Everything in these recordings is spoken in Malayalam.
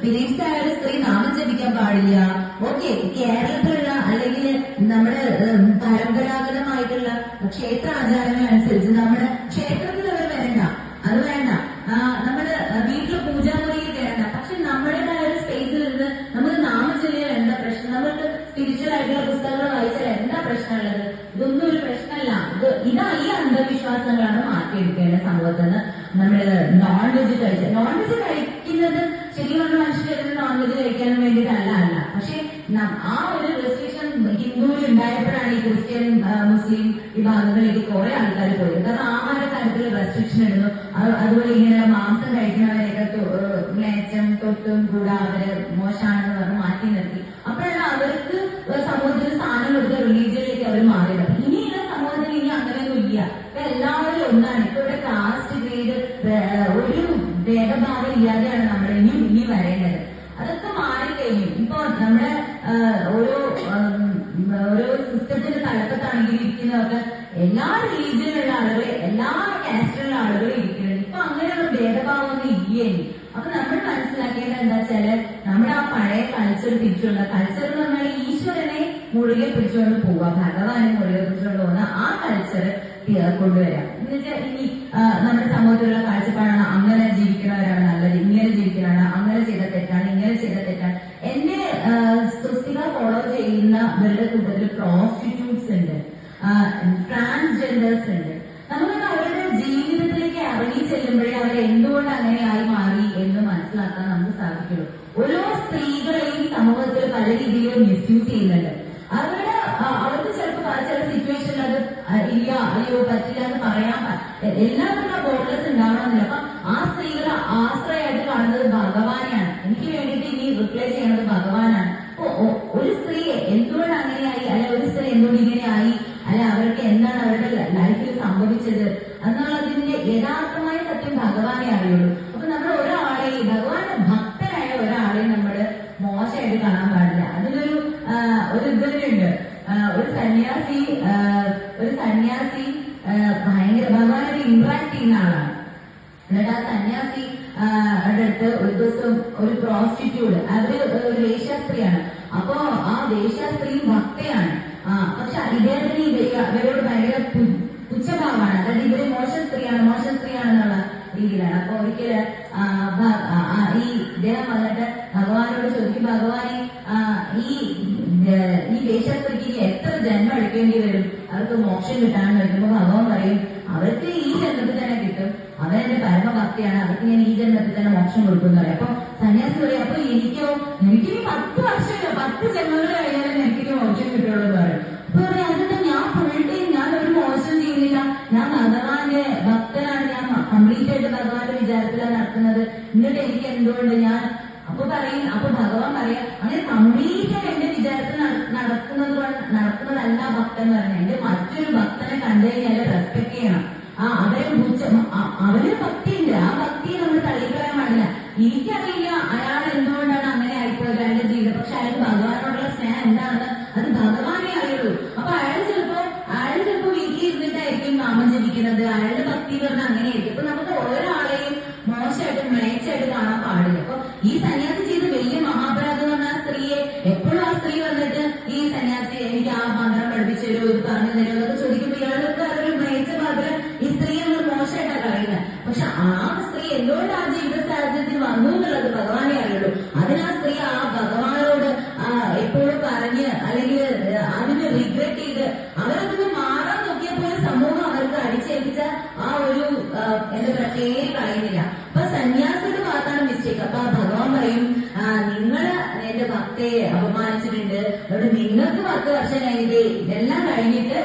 പീരീഡ്സ് ആയ സ്ത്രീ നാമം ജപിക്കാൻ പാടില്ല. ഓക്കെ, കേരളത്തിലുള്ള അല്ലെങ്കിൽ നമ്മുടെ പരമ്പരാഗതമായിട്ടുള്ള ക്ഷേത്ര ആചാരങ്ങൾ അനുസരിച്ച് നമ്മുടെ ക്ഷേത്രത്തിൽ അവർ വരണ്ട, അത് വേണ്ട. നമ്മുടെ വീട്ടിലെ പൂജാമുറിയിൽ കയറണ്ട. പക്ഷെ നമ്മുടേതായ ഒരു സ്പേസിൽ നിന്ന് നമുക്ക് നാമജപിക്കാൻ എന്താ പ്രശ്നം? നമുക്ക് സ്പിരിച്വൽ ആയിട്ടുള്ള പുസ്തകങ്ങൾ വായിച്ചാൽ എന്താ പ്രശ്നമുള്ളത്? ഇതൊന്നും ഒരു പ്രശ്നമല്ല. ഈ അന്ധവിശ്വാസങ്ങളാണ് മാറ്റിയെടുക്കേണ്ട സമൂഹത്തിന്. നമ്മള് നോൺ വെജ് കഴിക്കുന്നത് ശരിക്കും പറഞ്ഞ മനുഷ്യർ നോൺ വെജ് കഴിക്കാനും വേണ്ടിയിട്ടല്ല. പക്ഷെ ആ ഒരു റെസ്ട്രിക്ഷൻ ഹിന്ദുവിൽ ഉണ്ടായപ്പോഴാണ് ഈ ക്രിസ്ത്യൻ മുസ്ലിം വിഭാഗങ്ങളിലേക്ക് കുറെ ആൾക്കാർ പോയത്. കാരണം ആഹാര കാര്യത്തിൽ റെസ്ട്രിക്ഷൻ ഇടുന്നു. അതുപോലെ ഇങ്ങനെ മാംസം കഴിക്കുന്നവരെയൊക്കെ മേച്ചം തൊട്ടും കൂടെ അവര് മോശമാണെന്ന് പറഞ്ഞ് മാറ്റി നിർത്തി. അപ്പോഴാണ് അവർക്ക് സമൂഹത്തിന് സ്ഥാനം കൊടുത്ത റിലീജിയനിലേക്ക് അവർ മാറിയത്. ഇനിയുള്ള സമൂഹത്തിൽ ഇനി അങ്ങനെയൊന്നും ഇല്ല. ഇപ്പൊ എല്ലാവരും ഒന്നാണ്. ഇപ്പൊ ഇവിടെ കാസ്റ്റ് ഗ്രേഡ് ഒരു ഭേദഭാവം ഇല്ലാതെയാണ് നമ്മൾ ഇനി വരേണ്ടത്. അതൊക്കെ മാറിക്കഴിഞ്ഞു. ഇപ്പൊ നമ്മുടെ ഓരോ സിസ്റ്റത്തിന്റെ തലപ്പത്താണെങ്കിൽ ഇരിക്കുന്നതൊക്കെ എല്ലാ റിലീജിയനുള്ള ആളുകൾ, എല്ലാ കാസ്റ്റിലുള്ള ആളുകൾ ഇരിക്കുന്നുണ്ട്. ഇപ്പൊ അങ്ങനെയുള്ള ഭേദഭാവമൊന്നും ഇല്ലേ. അപ്പൊ നമ്മൾ മനസ്സിലാക്കേണ്ടത് എന്താ വെച്ചാല് നമ്മുടെ ആ പഴയ കൾച്ചർ തിരിച്ചുള്ള കൾച്ചർ എന്ന് പറഞ്ഞാൽ ഈശ്വരനെ മുഴുകെ പിടിച്ചുകൊണ്ട് പോവുക, ഭഗവാനെ മുഴുകെ പിടിച്ചുകൊണ്ട് പോകുന്ന ആ കൾച്ചർ കൊണ്ടുവരാം. എന്ന് വെച്ചാൽ ഇനി നമ്മുടെ സമൂഹത്തിലുള്ള കാഴ്ചപ്പാടാണ് അങ്ങനെ ജീവിക്കുന്നവരാണ് നല്ലത്, ഇങ്ങനെ ജീവിക്കുന്നവരാണ്, അങ്ങനെ ചെയ്ത തെറ്റാണ്, ഇങ്ങനെ ചെയ്ത തെറ്റാണ്. എന്റെ സ്വസ്തിക ഫോളോ ചെയ്യുന്നവരുടെ കൂട്ടത്തിൽ പ്രോസ്റ്റിറ്റ്യൂട്ട്സ് ഉണ്ട്, ട്രാൻസ്ജെൻഡേഴ്സ് ഉണ്ട്. നമുക്ക് അവരുടെ ജീവിതത്തിലേക്ക് ഇറങ്ങി ചെല്ലുമ്പോഴേ അവർ എന്തുകൊണ്ട് അങ്ങനെയായി മാറി എന്ന് മനസ്സിലാക്കാൻ നമുക്ക് സാധിക്കുള്ളൂ. ഓരോ സ്ത്രീകളെയും സമൂഹത്തിൽ പല രീതിയിലും മിസ്യൂസ് ചെയ്യുന്നുണ്ട്. അവർക്ക് ചിലപ്പോൾ ചില സിറ്റുവേഷനിൽ അത് ഇല്ല, അയ്യോ പറ്റില്ല എന്ന് പറയാൻ എല്ലാവർക്കും ആ ബോർഡ്ലെസ് ഉണ്ടാവണമെന്നില്ല. അപ്പൊ ആ സ്ത്രീകളെ ആശ്രയമായിട്ട് കാണുന്നത് ഭഗവാനെയാണ്. എനിക്ക് വേണ്ടിയിട്ട് ഇനി റിപ്ലൈ ചെയ്യണത് ഭഗവാനാണ്. ഒരു സ്ത്രീ എന്തുകൊണ്ട് അങ്ങനെയായി, അല്ലെ ഒരു സ്ത്രീ എന്തുകൊണ്ട് ഇങ്ങനെയായി, അല്ലെ അവർക്ക് എന്താണ് അവരുടെ ലൈഫിൽ സംഭവിച്ചത് എന്നുള്ളതിന്റെ യഥാർത്ഥമായ സത്യം ഭഗവാനെ അറിയുള്ളൂ. അപ്പൊ നമ്മൾ ഒരാളെയും ഭഗവാന്റെ ഭക്തനായ ഒരാളെയും നമ്മൾ മോശമായിട്ട് കാണാൻ പാടില്ല. അതിലൊരു ഇതുണ്ട്. ഒരു സന്യാസി ഭയങ്കര ഭഗവാനോട് ഇന്ററാക്ട് ചെയ്യുന്ന ആളാണ്. എന്നിട്ട് ആ സന്യാസി അടുത്ത് ഒരു ദിവസം ഒരു പ്രോസ്റ്റിറ്റ്യൂട്ട്, അവര് ഒരു വേശ്യാസ്ത്രീയാണ്. അപ്പോ ആ വേശ്യാസ്ത്രീയും ഭക്തയാണ്. പക്ഷെ ഇദ്ദേഹത്തിന് ഇവരോട് ഭയങ്കര പുച്ഛഭാവമാണ്. അതായത് ഇവര് മോശം സ്ത്രീയാണെന്നുള്ള രീതിയിലാണ്. അപ്പൊ ഒരിക്കല് ഈ ഇദ്ദേഹം വന്നിട്ട് ഭഗവാനോട് ചോദിക്കും, ഭഗവാനെ ഈ വേശ്യാസ്ത്രീക്ക് എത്ര ജന്മം എടുക്കേണ്ടി വരും അവർക്ക് മോക്ഷം കിട്ടാന്ന് ചോദിക്കുമ്പോ ഭഗവാൻ പറയും, അവർക്ക് ഈ ജന്മത്തിൽ തന്നെ കിട്ടും, അവരെന്റെ പരമഭക്തിയാണ്, അവർക്ക് ഞാൻ ഈ ജന്മത്തിൽ തന്നെ മോക്ഷം കൊടുക്കുന്നു പറയും. അപ്പൊ സന്യാസി പറയും, അപ്പൊ എനിക്കിനി 10 വർഷമില്ല, 10 ജന്മങ്ങൾ കഴിഞ്ഞാലും എനിക്കിനി മോക്ഷം കിട്ടുള്ളൂ എന്ന് പറയും. അപ്പൊ പറയാം, അതെന്താ ഞാൻ ഫുൾ ടൈം ഞാൻ ഒരു മോശം ചെയ്യുന്നില്ല, ഞാൻ ഭഗവാന്റെ ഭക്തനാണ്, ഞാൻ കംപ്ലീറ്റ് ആയിട്ട് ഭഗവാന്റെ വിചാരത്തിലാണ് നടക്കുന്നത്, എന്നിട്ട് എനിക്ക് എന്തുകൊണ്ട് ഞാൻ അപ്പൊ ഭഗവാൻ പറയാം, അങ്ങനെ കംപ്ലീറ്റ് ആയിട്ട് എന്റെ വിചാരത്തിൽ നടക്കുന്നതല്ല ഭക്തൻ എന്ന് പറഞ്ഞാൽ എന്റെ മറ്റൊരു ഭക്തനെ കണ്ടു കഴിഞ്ഞാൽ റെസ്പെക്ട് ചെയ്യണം. അവരൊരു ഭക്തിയുണ്ട്, ആ ഭക്തിയെ നമ്മൾ തള്ളിക്കളയാൻ പാടില്ല. എനിക്കറിയില്ല അയാൾ എന്തുകൊണ്ടാണ് അങ്ങനെ ആയിപ്പോയത് അയാളുടെ ജീവിതം, പക്ഷെ അയാൾക്ക് ഭഗവാനോടുള്ള സ്നേഹം എന്താണെന്ന് അത് ഭഗവാനേ അറിയുള്ളൂ. അപ്പൊ അയാൾ ചിലപ്പോ വീട്ടിൽ ഇരുന്നിട്ടായിരിക്കും നാമം ജപിക്കുന്നത്, അയാളുടെ ഭക്തി പറഞ്ഞാൽ അങ്ങനെയായിരിക്കും. അപ്പൊ നമുക്ക് ഒരാളെയും മോശമായിട്ട് മ്ലേച്ഛമായിട്ട് കാണാൻ പാടില്ല. അപ്പൊ ഈ സന്യാസി ചെയ്ത് വലിയ മഹാപരാധം പറഞ്ഞ ആ സ്ത്രീയെ എപ്പോഴും ആ സ്ത്രീ വന്നിട്ട് ഈ സന്യാസി എനിക്ക് ആ മന്ത്രം പഠിപ്പിച്ചു തരുമോ, ഇത് പറഞ്ഞു തരുമോ എന്നൊക്കെ ചോദിക്കുമ്പോൾ ഇയാളൊക്കെ അതൊരു മ്ലേച്ഛ മാത്രം ഈ സ്ത്രീയെ നമ്മൾ മോശമായിട്ടാണ് കളയുന്നത്. പക്ഷെ ആ സ്ത്രീ എന്തുകൊണ്ട് ആ ജീവിത സാഹചര്യത്തിൽ വന്നു എന്നുള്ളത് ഭഗവാനെ അറിയുള്ളൂ. അതിന് ആ സ്ത്രീ ആ ഭഗവാനോട് എപ്പോഴും പറഞ്ഞ് അല്ലെങ്കിൽ അതിന് റിഗ്രറ്റ് ചെയ്ത് അവരൊന്ന് മാറാൻ നോക്കിയപ്പോൾ സമൂഹം അവർക്ക് അടിച്ചേൽപ്പിച്ച ആ ഒരു എന്താ പ്രത്യേക കളയുന്നില്ല. അപ്പൊ സന്യാസിയുടെ ഭാഗത്താണ് മിസ്റ്റേക്ക്. അപ്പൊ ഭഗവാൻ പറയും, നിങ്ങള് എന്റെ ഭക്തയെ അപമാനിച്ചിട്ടുണ്ട്, അതുകൊണ്ട് നിങ്ങൾക്ക് 10 വർഷം കഴിഞ്ഞിട്ട് ഇതെല്ലാം കഴിഞ്ഞിട്ട്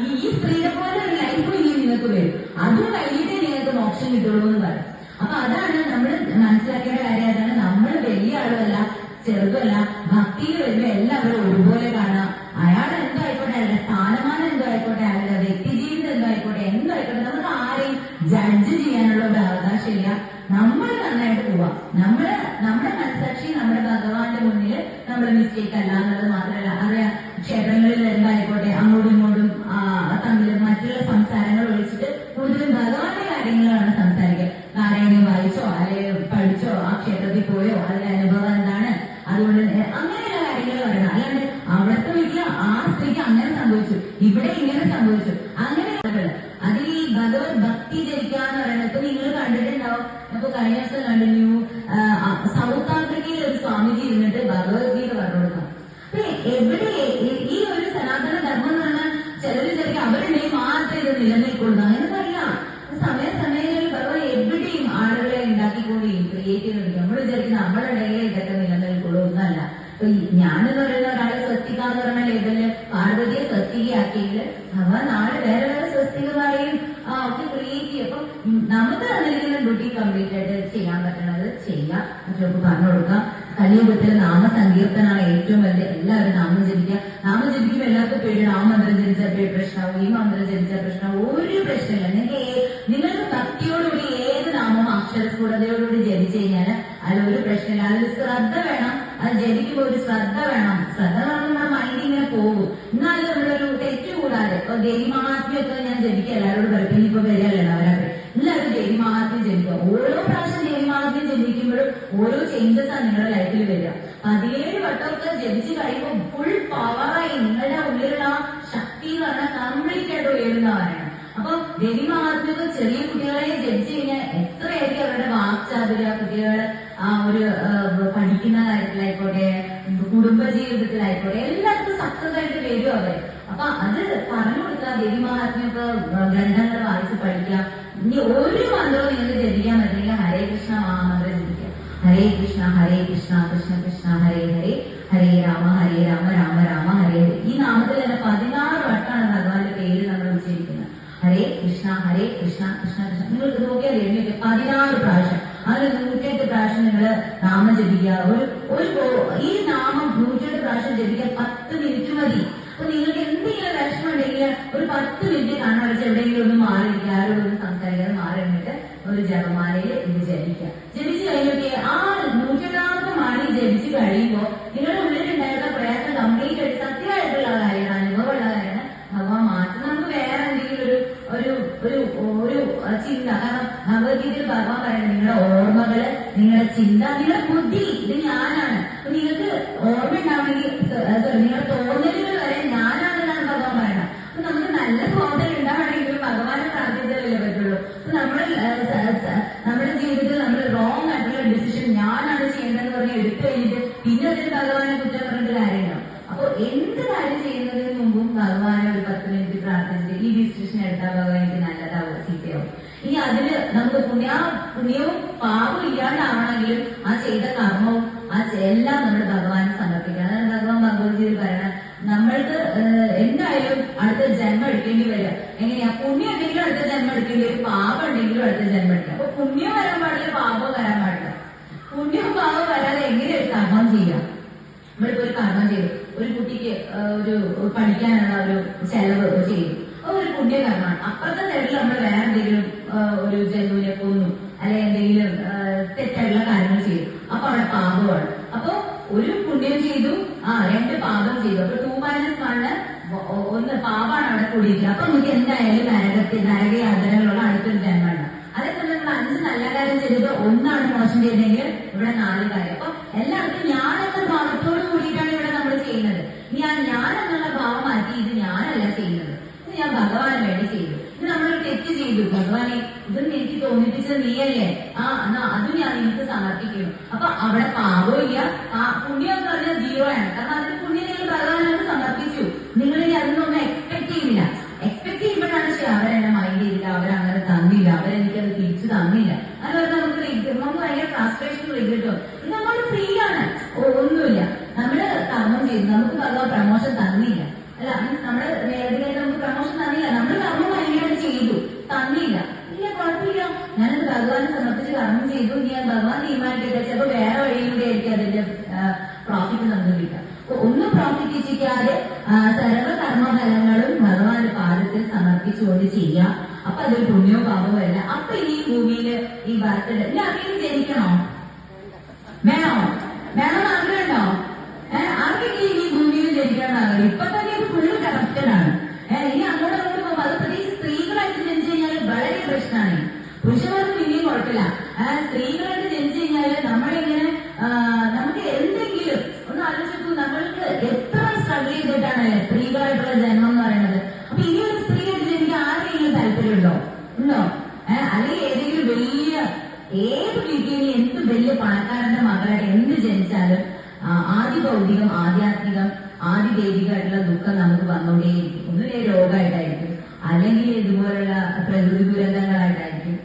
ഈ സ്ത്രീയെ പോലെ ഒരു ലൈഫ് ഇനി നിങ്ങൾക്ക് വരും, അതും കഴിഞ്ഞിട്ടേ നിങ്ങൾക്ക് മോക്ഷം കിട്ടുള്ളൂ എന്ന് പറയും. അപ്പൊ അതാണ് നമ്മൾ മനസ്സിലാക്കേണ്ട കാര്യം. അതാണ് നമ്മൾ വലിയ ആളുമല്ല ചെറുതല്ല, ഭക്തിയിൽ വരുമ്പോ എല്ലാവരും ഒരുപോലെ കാണാം. അയാൾ എന്തോ ആയിക്കോട്ടെ, അയാളുടെ സ്ഥാനമാനം എന്തോ ആയിക്കോട്ടെ, അയാളുടെ വ്യക്തിജീവിതം എന്തോ ആയിക്കോട്ടെ, എന്തോ ആയിക്കോട്ടെ, നമുക്ക് ആരെയും ജഡ്ജ് ചെയ്യാനുള്ള ഒരു അവകാശമില്ല. നമ്മൾ നന്നായിട്ട് പോവാം. നമ്മുടെ മനസ്സാക്ഷി നമ്മുടെ ഭഗവാന്റെ മുന്നിൽ നമ്മുടെ മിസ്റ്റേക്ക് അല്ല എന്നുള്ളത് മാത്രമല്ല, അറിയാം ക്ഷേത്രങ്ങളിൽ എന്തായിക്കോട്ടെ അങ്ങോട്ടും ഇങ്ങോട്ടും തമ്മിൽ മറ്റുള്ള സംസാരങ്ങൾ ഒഴിച്ചിട്ട് കൂടുതലും ഭഗവാന്റെ കാര്യങ്ങളാണ് സംസാരിക്കുക. നാരായണി വായിച്ചോ, അല്ലെങ്കിൽ പഠിച്ചോ, ആ ക്ഷേത്രത്തിൽ പോയോ, അല്ലെങ്കിൽ ഒരു അനുഭവം എന്താണ്, അതുകൊണ്ട് അങ്ങനെയുള്ള കാര്യങ്ങൾ പറയണം. അല്ലാണ്ട് അവിടുത്തെ വീട്ടിൽ ആ സ്ത്രീക്ക് അങ്ങനെ സംഭവിച്ചു, ഇവിടെ ഇങ്ങനെ സംഭവിച്ചു, അങ്ങനെ അതിൽ ഈ ഭഗവത് ഭക്തി ജനിക്കുക എന്ന് പറയുന്നത് ഇപ്പൊ നിങ്ങൾ കണ്ടിട്ടുണ്ടാവും. അപ്പൊ കഴിഞ്ഞ ദിവസം കണ്ടിന്യൂ സൗത്ത് ആഫ്രിക്കയിൽ ഒരു സ്വാമിജി ഇരുന്നിട്ട് ഭഗവത്ഗീത പറഞ്ഞു കൊടുക്കാം. അപ്പൊ എവിടെ ഈ ഒരു സനാതന ധർമ്മം എന്ന് പറഞ്ഞാൽ ചിലര് വിചാരിക്കും അവരുണ്ടെങ്കിൽ മാത്രമേ ഇത് നിലനിൽക്കുള്ളൂ. അങ്ങനെ പറയാം. സമയങ്ങളിൽ ഭഗവാൻ എവിടെയും ആളുകളെ ഉണ്ടാക്കിക്കൊണ്ടിരിക്കും, ക്രിയേറ്റ് ചെയ്തിരിക്കും. നമ്മൾ വിചാരിക്കും നമ്മളുണ്ടെങ്കിൽ ഇതൊക്കെ നിലനിൽക്കുള്ളൂ ഒന്നല്ല. അപ്പൊ ഞാനെന്ന് പറയുന്ന ഒരാളെ സ്വസ്തിക എന്ന് പറഞ്ഞ ലേബലില് പാർവതിയെ സ്വസ്തികയാക്കിയെങ്കിൽ ഭഗവാൻ നാളെ വേറെ വേറെ സ്വസ്തികമായും ഒക്കെ ക്രിയേറ്റ് ചെയ്യും. അപ്പൊ നമുക്ക് തന്നിരിക്കുന്ന ഡ്യൂട്ടി കംപ്ലീറ്റ് ആയിട്ട് ചെയ്യാൻ പറ്റുന്നത് ചെയ്യാം, മറ്റൊക്കെ പറഞ്ഞു കൊടുക്കാം. കലിയുഗത്തിൽ നാമസങ്കീർത്തനാണ് ഏറ്റവും വലുത്. എല്ലാവരും നാമം ജപിക്കുക. നാമം ജപിക്കുമ്പോൾ എല്ലാവർക്കും പേടിയാണ്, ആ മന്ത്രം ജപിച്ചാൽ പ്രശ്നമാവും, ഈ മന്ത്രം ജപിച്ചാൽ പ്രശ്നമാവും. ഒരു പ്രശ്നമില്ല. നിങ്ങൾക്ക് ഭക്തിയോടുകൂടി ഏത് നാമം അക്ഷരസ്ഫുടതയോടുകൂടി ജപിച്ചു കഴിഞ്ഞാൽ അതിലൊരു പ്രശ്നമില്ല. അതിൽ ശ്രദ്ധ വേണം. അത് ജപിക്കുമ്പോൾ ഒരു ശ്രദ്ധ വേണം. ശ്രദ്ധ വേണം. നമ്മുടെ മൈൻഡ് ഇങ്ങനെ പോകും. എന്നാലും നമ്മളൊരു തെറ്റ് കൂടാതെ ഇപ്പൊ ദേവി മഹാത്മ്യമൊക്കെ ഞാൻ ജപിക്കുക എല്ലാവരോടും പറയും. ഇപ്പൊ വരികയല്ലോ അവരൊക്കെ എല്ലാവരും ദേവി മഹാത്മ്യം ജപിക്കുക. ഓരോ പ്രാവശ്യം ദേവി മഹാത്മ്യം ജപിക്കുമ്പോഴും ഓരോ ചേഞ്ചസ് ആണ് നിങ്ങളുടെ ലൈഫിൽ വരിക. 17 വട്ടമൊക്കെ ജപിച്ച് കഴിയുമ്പോൾ ഫുൾ പവറായി നിങ്ങളുടെ ഉള്ളിലുള്ള ശക്തി എന്ന് പറഞ്ഞാൽ കംപ്ലീറ്റ് ആയിട്ട് ഉയരുന്ന പറയണം. അപ്പൊ ദേവി മഹാത്മ്യമൊക്കെ ചെറിയ കുട്ടികളെ ജപിച്ചു കഴിഞ്ഞാൽ എത്രയായിരിക്കും അവരുടെ വാക്ചാതുര്യ, കുട്ടികള് ആ ഒരു പഠിക്കുന്ന കാര്യത്തിലായിക്കോട്ടെ, കുടുംബ ജീവിതത്തിലായിക്കോട്ടെ, എല്ലാവർക്കും സക്സസ് ആയിട്ട് വരും അവര്. അപ്പൊ അത് പറഞ്ഞു കൊടുക്കുക. ദേവി മഹാത്മ്യമൊക്കെ ഗ്രന്ഥങ്ങൾ വായിച്ച് പഠിക്കുക. ഇനി ഒരു മന്ത്രവും നിങ്ങൾക്ക് ജപിക്കാൻ പറ്റില്ല, ഹരേ കൃഷ്ണ മഹാമന്ത്രം ജപിക്കുക. ഹരേ കൃഷ്ണ കൃഷ്ണ കൃഷ്ണ ഹരേ ഹരേ, ഹരേ രാമ രാമ രാമ ഹരേ ഹരേ. ഈ നാമത്തിൽ തന്നെ 16 വട്ടമാണ് ഭഗവാന്റെ പേര് നമ്മൾ ഉച്ചരിക്കുന്നത്. ഹരേ കൃഷ്ണ കൃഷ്ണ കൃഷ്ണ. നിങ്ങൾക്ക് നോക്കിയാൽ എഴുതിയൊക്കെ 16 പ്രാവശ്യം, അതിൽ 108 പ്രാവശ്യം നിങ്ങൾ നാമം ജപിക്കുക. ഈ നാമം 108 പ്രാവശ്യം ജപിക്കാൻ 10 മിനിറ്റ് മതി. അപ്പൊ നിങ്ങൾക്ക് എന്തെങ്കിലും വിഷമം ഉണ്ടെങ്കിൽ ഒരു 10 മിനിറ്റ് കണ്ണടച്ച് എവിടെയെങ്കിലും ഒന്ന് മാറിയിരിക്കുക, ആരോടൊന്നും സംസാരിക്കാതെ മാറി നിന്നിട്ട് ഒരു ജപമാലയിൽ ഇത് ജപിക്കുക. ജപിച്ചു കഴിഞ്ഞൊക്കെ ആ 108ാമത്തെ മാലി ജപിച്ചു കഴിയുമ്പോൾ നിങ്ങളുടെ ഉള്ളിലുണ്ടായിരുന്ന പ്രയാസം കംപ്ലീറ്റ് ആയിട്ട് സത്യമായിട്ടുള്ള കാര്യമാണ്, അനുഭവമുള്ള കാര്യമാണ് ഭഗവാൻ മാറ്റും. നമുക്ക് വേറെ എന്തെങ്കിലും ഒരു ചിന്ത, കാരണം ഭഗവത്ഗീതയിൽ ഭഗവാൻ പറയുന്നത് നിങ്ങളുടെ ഓർമ്മകള്, നിങ്ങളുടെ ചിന്ത, നിങ്ങളുടെ ബുദ്ധി ഇത് ഞാനാണ്. അപ്പൊ നിങ്ങൾക്ക് ഓർമ്മ ഉണ്ടാവണമെങ്കിൽ നിങ്ങളുടെ തോന്നലുകൾ വരെ ഞാനാണെന്നാണ് ഭഗവാൻ പറയുന്നത്. അപ്പൊ നമുക്ക് നല്ല തോന്നൽ ഉണ്ടാവണമെങ്കിലും ഭഗവാനെ പ്രാർത്ഥിച്ചാലല്ലേ പറ്റുള്ളൂ. അപ്പൊ നമ്മുടെ ജീവിതത്തിൽ നമ്മൾ റോങ് ആയിട്ടുള്ള ഡിസിഷൻ ഞാനാണ് ചെയ്യേണ്ടതെന്ന് പറഞ്ഞ് എടുത്തു കഴിഞ്ഞിട്ട് പിന്നെ അതിന് ഭഗവാനെ കുറ്റം പറഞ്ഞിട്ട് കാര്യമില്ല. അപ്പൊ എന്ത് കാര്യം ചെയ്യുന്നതിന് മുമ്പും ഭഗവാനെ ഒരു 10 മിനിറ്റ് പ്രാർത്ഥിച്ചിട്ട് ഈ ഡിസിഷൻ എടുത്താൽ ഭഗവാൻ എനിക്ക് നല്ലതാവും, ചീത്തയാവും. ഇനി അതിന് നമുക്ക് പുണ്യവും പാപവും ഇല്ലാണ്ടാവണമെങ്കിലും ആ ചെയ്ത കർമ്മവും എല്ലാം നമ്മൾ ഭഗവാനെ സമർപ്പിക്കണം. അതാണ് ഭഗവാൻ ഭഗവത്ഗീതയിൽ പറയണം, നമ്മൾക്ക് എന്തായാലും അടുത്ത ജന്മം എടുക്കേണ്ടി വരിക. എങ്ങനെയാ? പുണ്യം ഉണ്ടെങ്കിലും അടുത്ത ജന്മം എടുക്കേണ്ടി വരും, പാപം ഉണ്ടെങ്കിലും അടുത്ത ജന്മം എടുക്കുക. അപ്പൊ പുണ്യം വരാൻ പാടില്ല, പാപം വരാൻ പാടില്ല. പുണ്യവും പാപവും വരാതെ എങ്ങനെ ഒരു കർമ്മം ചെയ്യാം? നമ്മളിപ്പോ ഒരു കർമ്മം ചെയ്തു, ഒരു കുട്ടിക്ക് ഒരു പഠിക്കാനുള്ള ഒരു ചെലവ് ചെയ്തു, ഒരു പുണ്യകർമ്മമാണ്. അപ്പുറത്തെ സൈഡിൽ നമ്മൾ വേറെ എന്തെങ്കിലും ഒരു ജന്തുവിനെ കൊന്നു അല്ലെ എന്തെങ്കിലും തെറ്റായിട്ടുള്ള കാര്യങ്ങൾ ചെയ്തു, അപ്പൊ അവിടെ പാപമാണ്. അപ്പൊ ഒരു പുണ്യം ചെയ്തു, 2 പാപം ചെയ്തു. അപ്പൊ 2 - 1 പാപമാണ് അവിടെ കൂടിയിരിക്കുക. അപ്പൊ നമുക്ക് എന്തായാലും നരകയാതനകളുള്ള അടുത്തൊരു ജന്മമാണ്. അതേസമയം നമ്മൾ 5 നല്ല കാര്യം ചെയ്തത് 1 മോശം ചെയ്തെങ്കിൽ ഇവിടെ 4 കാര്യം. അപ്പൊ എല്ലാവർക്കും ഞാനെന്ന ഭാവത്തോട് കൂടിയിട്ടാണ് ഇവിടെ നമ്മൾ ചെയ്യുന്നത്. ഞാൻ എന്നുള്ള ഭാവം മാറ്റി ഇത് ഞാനല്ല ചെയ്യുന്നത്, ഇത് ഞാൻ ഭഗവാന് വേണ്ടി ചെയ്തു. ഇത് നമ്മളൊരു തെറ്റ് ചെയ്തു, ഭഗവാനെ ഇതൊന്നും എനിക്ക് തോന്നിപ്പിച്ചത് നീയല്ലേ, അതും ഞാൻ നിനക്ക് സമർപ്പിക്കുന്നു. അപ്പൊ അവിടെ പാപവും ഇല്ല, പുണ്യം എന്ന് പറഞ്ഞാൽ 0 ആണ്. കാരണം അതിന് പുണ്യം നിങ്ങൾ ഭഗവാനോട് സമർപ്പിച്ചു. നിങ്ങൾ അതിനൊന്നും എക്സ്പെക്ട് ചെയ്യുന്നില്ല. എക്സ്പെക്ട് ചെയ്യുമ്പോഴാണ് അവരെന്നെ മൈൻഡ് ചെയ്തില്ല, അവരങ്ങനെ തന്നില്ല, അവരെനിക്കത് തിരിച്ചു തന്നില്ല. അതുപോലെ നമുക്ക് ഭയങ്കര ഫ്രസ്ട്രേഷൻ റിഗ്രറ്റും. ഇത് നമ്മൾ ഫ്രീ ആണ്, ഒന്നുമില്ല. നമ്മള് കർമ്മം ചെയ്തു, നമുക്ക് ഭഗവാൻ പ്രമോഷൻ തന്നില്ല, അല്ല നമ്മുടെ നേരത്തെ നമുക്ക് പ്രമോഷൻ തന്നില്ല. നമ്മൾ കർമ്മം ഭയങ്കരമായിട്ട് ചെയ്തു, തന്നില്ല, ഇല്ല കുഴപ്പമില്ല, ഞാനത് ഭഗവാനെ സമർപ്പിച്ച് കർമ്മം ചെയ്തു, ഞാൻ ഭഗവാൻ തീരുമാനിക്കട്ടെ. ചിലപ്പോൾ വേറെ വഴിയിലൂടെ ആയിരിക്കും അതിന്റെ പ്രോഫിറ്റ് നമുക്ക് കിട്ടുക. അപ്പൊ ഒന്നും പ്രോഫിറ്റ് ഇച്ഛിക്കാതെ സർവ്വ കർമ്മഫലങ്ങളും ഭഗവാന്റെ പാദത്തിൽ സമർപ്പിച്ചുകൊണ്ട് ചെയ്യാം. അപ്പൊ അതൊരു പുണ്യവും പാപവും അല്ല. അപ്പൊ ഈ ഭൂമിയില് ഈ ബർത്ത്ഡേ ആർക്കെങ്കിലും ജനിക്കണോ? വേണോ? ആഗ്രഹമുണ്ടോ? ആർക്കെങ്കിലും ഈ ഭൂമിയിൽ ജനിക്കണം ആഗ്രഹം? ഇപ്പൊ തന്നെ ഫുള്ള് കറപ്റ്റഡാണ്. ഇനി അങ്ങോട്ട് പോകുമ്പോ അത് പ്രത്യേകിച്ച് സ്ത്രീകളായിട്ട് ജനിച്ചു കഴിഞ്ഞാൽ വളരെ പ്രശ്നമാണ്. പുരുഷന്മാർക്ക് പിന്നെയും കുഴപ്പമില്ല. സ്ത്രീകളായിട്ട് ജനിച്ചു കഴിഞ്ഞാല് നമ്മളിങ്ങനെ ഭൗതികം, ആധ്യാത്മികം, ആദിദൈവികമായിട്ടുള്ള ദുഃഖം നമുക്ക് വന്നുകൊണ്ടേയിരിക്കും. ഒന്നുമില്ലേ രോഗമായിട്ടായിരിക്കും, അല്ലെങ്കിൽ ഇതുപോലുള്ള പ്രകൃതി ദുരന്തങ്ങളായിട്ടായിരിക്കും.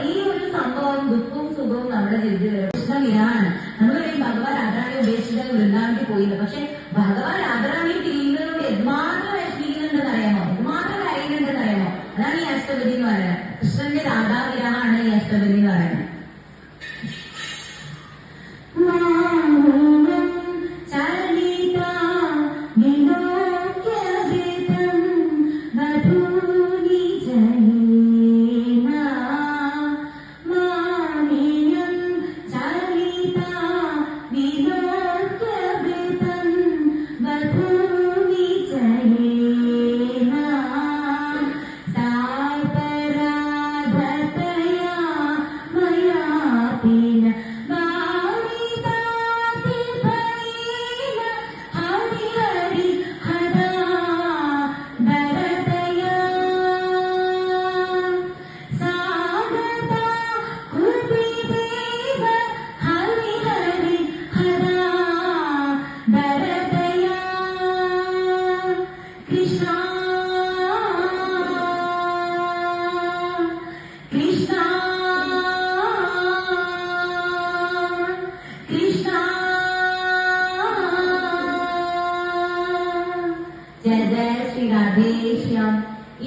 ഈ ഒരു സംഭവം, ദുഃഖവും സുഖവും നമ്മുടെ ജീവിതത്തിൽ പ്രശ്നം ഇതാണ്. നമ്മൾ ഭഗവാൻ രാധാറാണി ഉപേക്ഷിച്ചിട്ട് വൃന്ദാവനിൽ പോയില്ല. പക്ഷെ ഭഗവാൻ രാധാറാണി തിരിയുന്നതിനോട് എന്തുമാത്രം വിഷമിക്കുന്നുണ്ടെന്ന് അറിയാമോ, എന്തുമാത്രം കരയുന്നുണ്ടെന്ന് അറിയാമോ? അതാണ് ഈ അഷ്ടപതി എന്ന് പറയുന്നത്. കൃഷ്ണന്റെ രാധാവിരഹമാണ് ഈ അഷ്ടപതി എന്ന് പറയുന്നത്.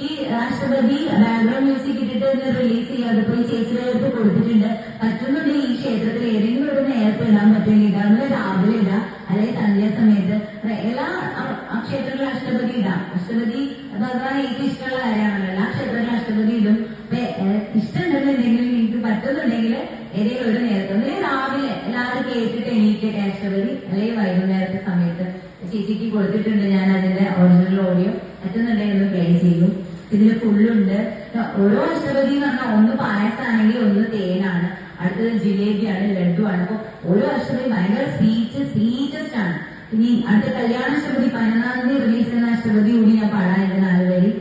ഈ രാഷ്ട്രപതി ബാക്ക്ഗ്രൗണ്ട് മ്യൂസിക് ഇട്ടിട്ട് റിലീസ് ചെയ്യാതെ പോയി ചേച്ചിയുടെ കൊടുത്തിട്ടുണ്ട്. പറ്റുന്നുണ്ടെങ്കിൽ ഈ ക്ഷേത്രത്തിൽ ഏതെങ്കിലും ഒരു നേരത്തെ ഇടാൻ പറ്റുമെങ്കിൽ ഇടാം, രാവിലെ ഇടാം, അല്ലെങ്കിൽ സന്ധ്യാസമയത്ത്. എല്ലാ ക്ഷേത്രങ്ങളിലും അഷ്ടപതി ഇടാം. അഷ്ടപതി ഭഗവാൻ ഏറ്റവും ഇഷ്ടമുള്ള കാര്യമാണല്ലോ. എല്ലാ ക്ഷേത്രത്തിലും അഷ്ടപതി ഇടും. ഇഷ്ടമുണ്ടെന്നുണ്ടെങ്കിൽ നിങ്ങൾക്ക് പറ്റുന്നുണ്ടെങ്കിൽ ഏതെങ്കിലും ഒരു നേരത്തെ, അല്ലെങ്കിൽ രാവിലെ എല്ലാവരും കേട്ടിട്ട് എണീക്കട്ടെ അഷ്ടപതി, അല്ലെങ്കിൽ വൈകുന്നേരത്തെ സമയത്ത്. ചേച്ചിക്ക് കൊടുത്തിട്ടുണ്ട് ഞാൻ അതിന്റെ ഒറിജിനൽ ഓഡിയോ. പറ്റുന്നുണ്ടെങ്കിൽ ഒന്ന് പ്ലേ ചെയ്യും. ഇതിൽ ഫുള്ളുണ്ട്. ഓരോ അഷ്ടപതി എന്ന് പറഞ്ഞാൽ ഒന്ന് പായസമാണെങ്കിൽ ഒന്ന് തേനാണ്, അടുത്തത് ജിലേബിയാണ്, ലഡുവാണ്. അപ്പൊ ഓരോ അഷ്ടപതി ഭയങ്കര സ്വീറ്റസ്റ്റ് ആണ്. ഇനി അടുത്ത കല്യാണ അഷ്ടപതി 11-ാം തീയതി റിലീസ് ചെയ്യുന്ന അഷ്ടപതി കൂടി ഞാൻ പാടാൻ എന്റെ 4 വരി.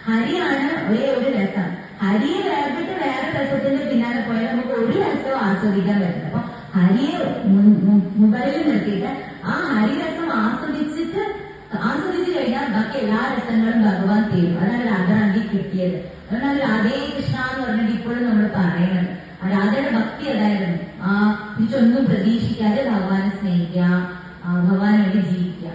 ഹരിയാണ് ഒരേ ഒരു രസം. ഹരിയെ വേർപെട്ട് വേറെ രസത്തിന്റെ പിന്നാലെ പോയാൽ നമുക്ക് ഒരു രസവും ആസ്വദിക്കാൻ പറ്റില്ല. അപ്പൊ ഹരിയെ മുകളിൽ നിർത്തിയിട്ട് ആ ഹരിരസം ആസ്വദിച്ചു കഴിഞ്ഞാൽ ബാക്കി എല്ലാ രസങ്ങളും ഭഗവാൻ തീരും. അതാണ് രാധാറാണി കിട്ടിയത്. അതുകൊണ്ടാണ് രാധേ കൃഷ്ണ എന്ന് പറഞ്ഞിട്ട് ഇപ്പോഴും നമ്മൾ പറയുന്നത്. രാധയുടെ ഭക്തി അതായിരുന്നു. തിരിച്ചൊന്നും പ്രതീക്ഷിക്കാതെ ഭഗവാനെ സ്നേഹിക്കുക, ഭഗവാനെ വേണ്ടി ജീവിക്കുക.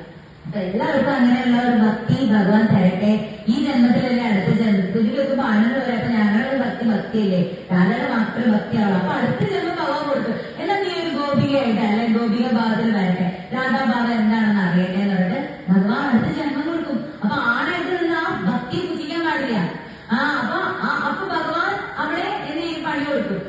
അപ്പൊ എല്ലാവർക്കും അങ്ങനെയുള്ള ഒരു ഭക്തി ഭഗവാൻ തരട്ടെ. ഈ ജന്മത്തിലല്ലേ അടുത്ത ജന്മത്തിൽ ഇതിലൊക്കെ പാടുന്നത് വരെ. അപ്പൊ ഞങ്ങളുടെ ഭക്തിയല്ലേ, രാധയുടെ മക്കൾ ഭക്തിയാവും. അപ്പൊ അടുത്ത ജന്മം ഭഗവാൻ കൊടുത്തു. എന്നാൽ നീ ഒരു ഗോപികയായിട്ട് അല്ലെ ഗോപിക ഭാവത്തിൽ വരട്ടെ, രാധാഭാവം എന്താണെന്ന് അറിയട്ടെ എന്ന് പറഞ്ഞിട്ട് ഭഗവാൻ അടുത്ത ജന്മം കൊടുക്കും. അപ്പൊ ആടായിട്ട് നിന്ന് ആ ഭക്തി പുജിക്കാൻ പാടില്ല. അപ്പൊ ഭഗവാൻ അവിടെ എന്ത് പണി കൊടുക്കും.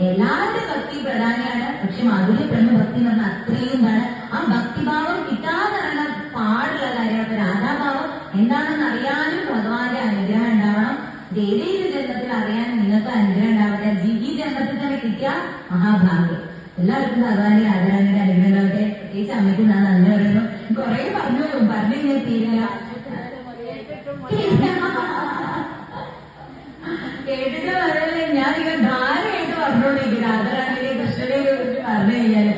എല്ലാവരുടെ ഭക്തി പ്രധാനമാണ്. പക്ഷെ മാധുര്യ ബ്രഹ്മ ഭക്തി എന്ന് പറഞ്ഞാൽ അത്രയും എന്താണ്, ആ ഭക്തിഭാവം കിട്ടാതെ പറഞ്ഞാൽ പാടുള്ള കാര്യമാണ്. അപ്പൊ രാധാഭാവം എന്താണെന്ന് അറിയാനും ഭഗവാന്റെ അനുഗ്രഹം ഉണ്ടാവണം. ഏതെങ്കിലും ജന്മത്തിൽ അറിയാൻ നിങ്ങൾക്ക് അനുഗ്രഹം ഉണ്ടാവട്ടെ. ഈ ജന്മത്തിൽ തന്നെ കിട്ടിയ മഹാഭാഗ്യം. എല്ലാവർക്കും ഭഗവാന്റെ രാധാറാണിയുടെ അനുഗ്രഹം ഉണ്ടാവട്ടെ. പ്രത്യേകിച്ച് അമ്മയ്ക്ക് ഞാൻ നന്ദി പറയുന്നു. കുറെ പറഞ്ഞു ഞാൻ തീരില്ല. കേട്ടിട്ട് പറയല്ലേ, ഞാൻ ഞാനിങ്ങനെ ധാരയായിട്ട് പറഞ്ഞുകൊണ്ടിരിക്കുന്നത് ആദരാണെങ്കിലെ കൃഷ്ണനെ കുറിച്ച് പറഞ്ഞു കഴിഞ്ഞാല്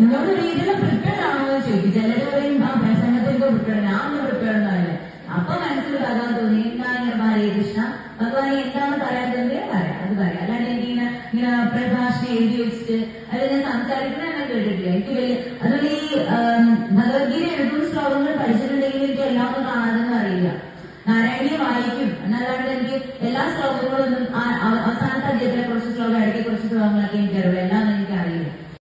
ഇങ്ങോട്ട് രീതിയിൽ പ്രിപ്പയർഡ് ആണോ എന്ന് ചോദിക്കും. ചിലര് പറയും ആ പ്രസംഗത്തിന്റെ പ്രിപ്പയർഡ്, ഞാൻ ഒന്നും പ്രിപ്പയർഡ് ആവില്ല. അപ്പൊ മനസ്സിൽ ഭഗവാൻ തോന്നി ഞാൻ ഇങ്ങനെ ഹരേ കൃഷ്ണ ഭഗവാൻ എന്താണ് പറയാൻ തോന്നിയത് പറയാം, അത് പറയാം. അല്ലാണ്ട് എനിക്കിങ്ങനെ പ്രഭാഷണം എഴുതി വെച്ചിട്ട് അത് ഞാൻ സംസാരിക്കുന്നത് ഞാൻ കേട്ടിട്ടില്ല. എനിക്ക് വലിയ അതുകൊണ്ട് ഈ ഭഗവത്ഗീത എഴുതുന്ന ശ്ലോകങ്ങൾ പഠിച്ചിട്ടുണ്ടെങ്കിൽ എനിക്ക് എല്ലാം ഒന്നും കാണാതെന്ന് അറിയില്ല. നാരായണീയ വായിക്കും എന്നല്ലാണ്ട് എനിക്ക് എല്ലാ ശ്ലോകങ്ങളും ഒന്നും അവസാനത്തെ അധ്യായത്തിലെ കുറച്ച് ശ്ലോകം ഇടയ്ക്ക് കുറച്ച് ശ്ലോകങ്ങളൊക്കെ എനിക്കറിയില്ല. എല്ലാം